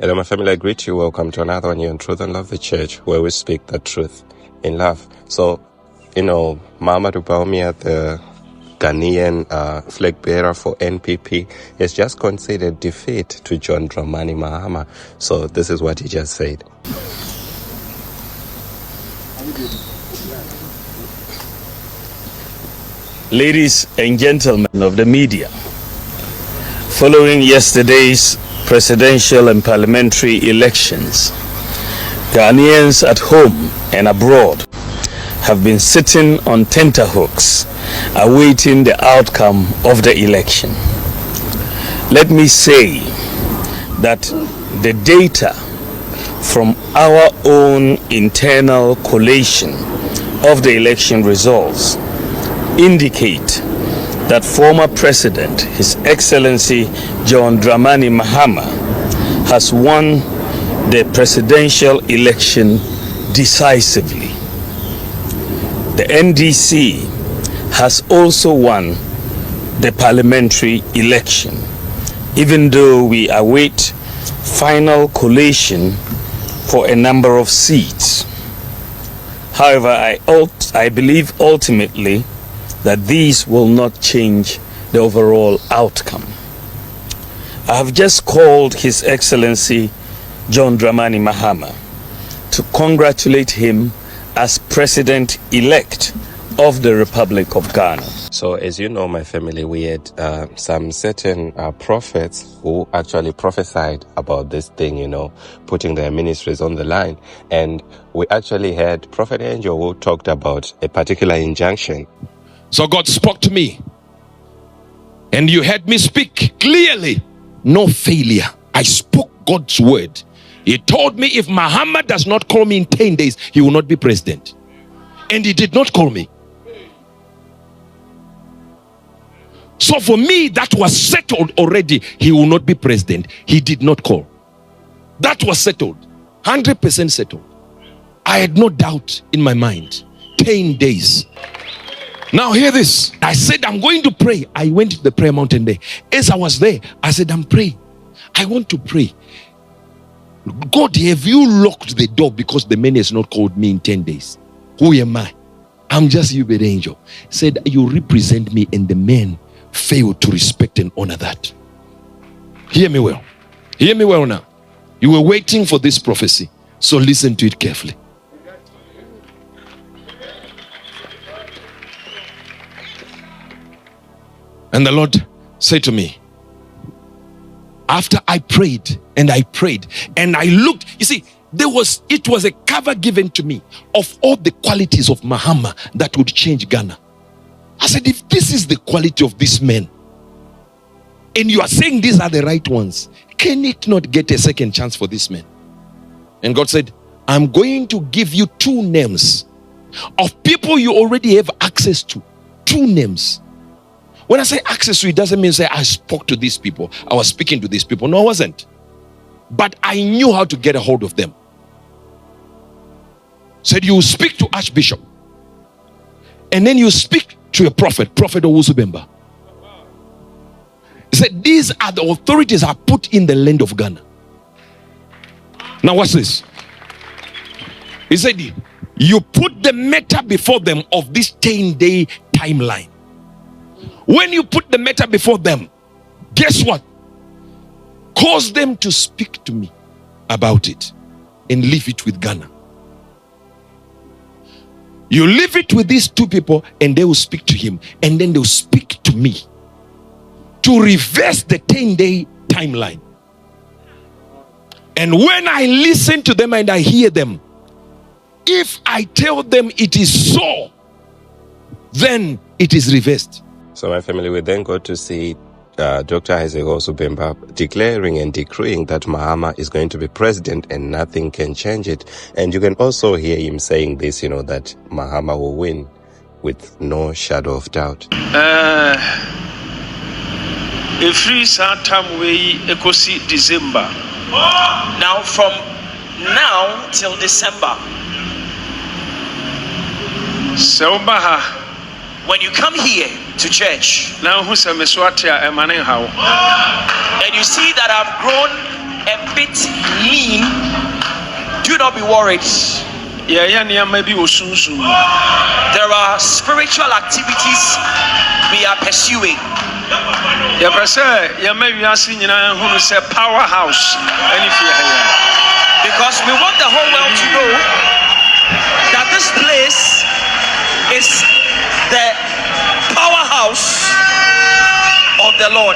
Hello, my family. I greet you. Welcome to another one here on Truth and Love the Church, where we speak the truth in love. So, Mahama Bawumia, the Ghanaian flag bearer for NPP, has just conceded defeat to John Dramani Mahama. So, this is what he just said. Ladies and gentlemen of the media, following yesterday's presidential and parliamentary elections, Ghanaians at home and abroad have been sitting on tenterhooks awaiting the outcome of the election. Let me say that the data from our own internal collation of the election results indicate that former President, His Excellency John Dramani Mahama, has won the presidential election decisively. The NDC has also won the parliamentary election, even though we await final collation for a number of seats. However, I believe ultimately that these will not change the overall outcome. I have just called His Excellency John Dramani Mahama to congratulate him as President-elect of the Republic of Ghana. So, as you know, my family, we had some certain prophets who actually prophesied about this thing, putting their ministries on the line. And we actually had Prophet Angel who talked about a particular injunction. So God spoke to me, and you heard me speak clearly. No failure. I spoke God's word. He told me if Mahama does not call me in 10 days, he will not be president. And he did not call me. So for me, that was settled already. He will not be president. He did not call. That was settled. 100% settled. I had no doubt in my mind. 10 days. Now hear this. I said I'm going to pray. I went to the prayer mountain there. As I was there, I said I'm praying. I want to pray. God, have you locked the door because the man has not called me in 10 days? Who am I? I'm just Uebert angel. Said you represent me, and the man failed to respect and honor that. Hear me well. Hear me well now. You were waiting for this prophecy, so listen to it carefully. And the Lord said to me, after I prayed and I looked, you see, it was a cover given to me of all the qualities of Mahama that would change Ghana. I said, if this is the quality of this man, and you are saying these are the right ones, can it not get a second chance for this man? And God said, I'm going to give you 2 names of people you already have access to. 2 names. When I say access to, it doesn't mean say I spoke to these people. I was speaking to these people. No, I wasn't. But I knew how to get a hold of them. Said you speak to Archbishop. And then you speak to a prophet, Prophet Owusu Bempah. He said these are the authorities I put in the land of Ghana. Now watch this. He said you put the matter before them of this 10-day timeline. When you put the matter before them, guess what? Cause them to speak to me about it and leave it with Ghana. You leave it with these 2 people and they will speak to him, and then they'll speak to me to reverse the 10-day timeline. And when I listen to them and I hear them, if I tell them it is so, then it is reversed. So my family will then go to see Dr. Owusu Bempah declaring and decreeing that Mahama is going to be president and nothing can change it. And you can also hear him saying this, that Mahama will win with no shadow of doubt. Every time we ekosi December. Now from now till December. When you come here to church and you see that I've grown a bit not be worried. There are spiritual activities we are pursuing. Powerhouse. Because we want the whole world to know that this place is the powerhouse of the Lord.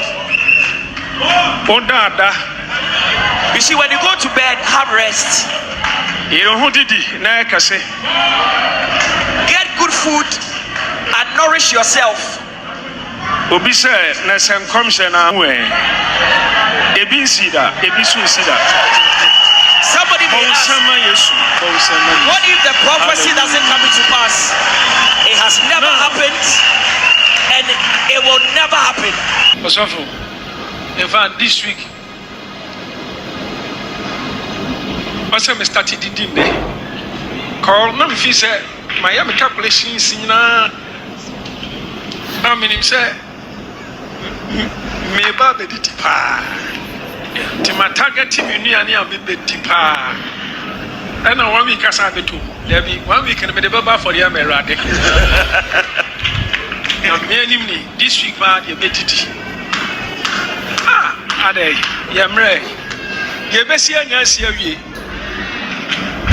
You see, when you go to bed, have rest. Get good food and nourish yourself. Somebody may ask, what if the prophecy doesn't come into pass? It has never happened and it will never happen. In fact, this week, I started the day. Call no if he said, Miami calculations in I mean, him said, me baby the tipa. My target team in Niania be the tipa. And 1 week as I be too. There be 1 week and be the baba for the American. This week, man, you bet it. Ade, Yamre, Yebesia Yasi,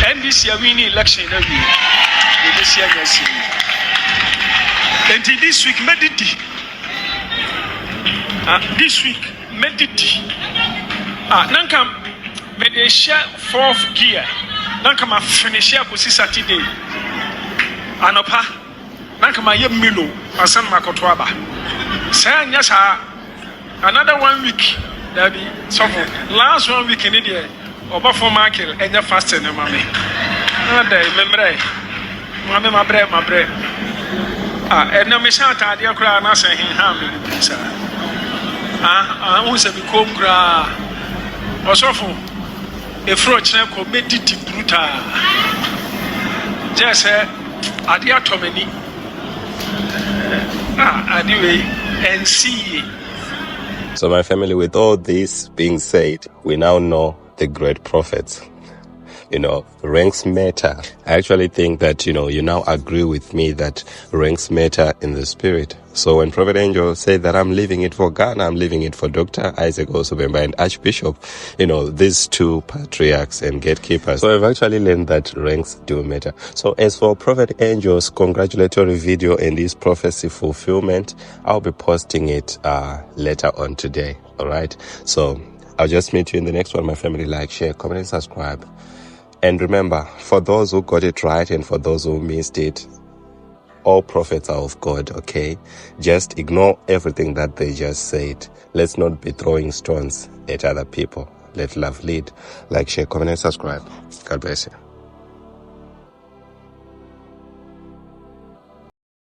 and this year we need election every year. Yebesia Yasi. And this week, mediti. This week, mediti. Nankam, may share 4th gear. Nankama finish here for Saturday. Anopa, Nankama Yemilo, Asan Makotwaba. Say, yes, another 1 week. There be something. Last 1 week in India, over for Michael and your fasting, mammy. Remember, mammy, my bread. And no mission at the cry, and I say, sir. I was a become gra or so for a froch now committed to brutal. Just a dear Tomini. Anyway, and see. So my family, with all this being said, we now know the great prophets. Ranks matter. I actually think that, you now agree with me that ranks matter in the spirit. So when Prophet Angel said that I'm leaving it for Ghana, I'm leaving it for Dr. Isaac also Bempah and Archbishop, these two patriarchs and gatekeepers. So I've actually learned that ranks do matter. So as for Prophet Angel's congratulatory video and his prophecy fulfillment, I'll be posting it later on today. All right. So I'll just meet you in the next one. My family, like, share, comment, and subscribe. And remember, for those who got it right and for those who missed it, all prophets are of God, okay? Just ignore everything that they just said. Let's not be throwing stones at other people. Let love lead. Like, share, comment, and subscribe. God bless you.